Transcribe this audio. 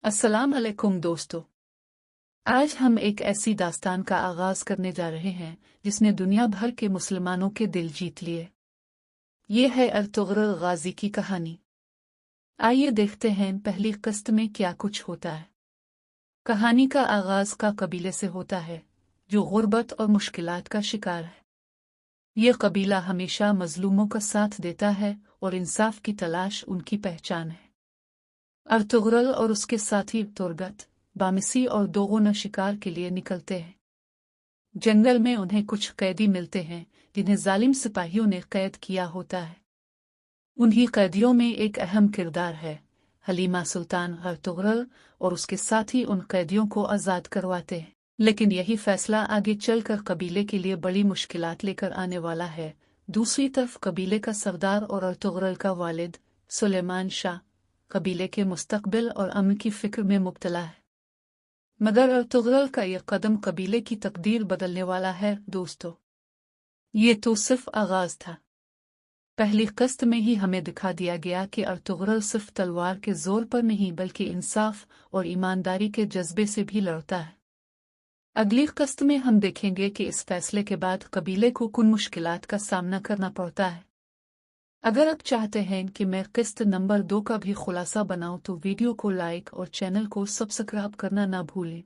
अस्सलाम अलैकुम दोस्तों। आज हम एक ऐसी दास्तान का आगाज करने जा रहे हैं जिसने दुनिया भर के मुसलमानों के दिल जीत लिए। ये है अर्तुगरुल गाजी की कहानी। आइए देखते हैं पहली किस्त में क्या कुछ होता है। कहानी का आगाज का कबीले से होता है जो गुर्बत और मुश्किलात का शिकार है। ये कबीला हमेशा मजलूमों का साथ देता है और इंसाफ की तलाश उनकी पहचान है। अर्तुगरुल और उसके साथी तुर्गत, बामिसी और दोगुना शिकार के लिए निकलते हैं। जंगल में उन्हें कुछ कैदी मिलते हैं जिन्हें जालिम सिपाहियों ने कैद किया होता है। उन्हीं कैदियों में एक अहम किरदार है हलीमा सुल्तान। अर्तुगरुल और उसके साथी उन कैदियों को आज़ाद करवाते हैं, लेकिन यही फैसला आगे चलकर कबीले के लिए बड़ी मुश्किलात लेकर आने वाला है। दूसरी तरफ कबीले का सरदार और अर्तुगरुल का वालिद सुलेमान शाह कबीले के मुस्तकबिल और अमन की फिक्र में मुब्तला है। मगर अर्तुगरुल का यह कदम कबीले की तकदीर बदलने वाला है। दोस्तों, ये तो सिर्फ आगाज था। पहली किस्त में ही हमें दिखा दिया गया कि अर्तुगरुल सिर्फ तलवार के जोर पर नहीं बल्कि इंसाफ और ईमानदारी के जज्बे से भी लड़ता है। अगली किस्त में हम देखेंगे कि इस फैसले के बाद कबीले को किन मुश्किलात का सामना करना पड़ता है। अगर आप चाहते हैं कि मैं किस्त नंबर 2 का भी खुलासा बनाऊं तो वीडियो को लाइक और चैनल को सब्सक्राइब करना ना भूलें।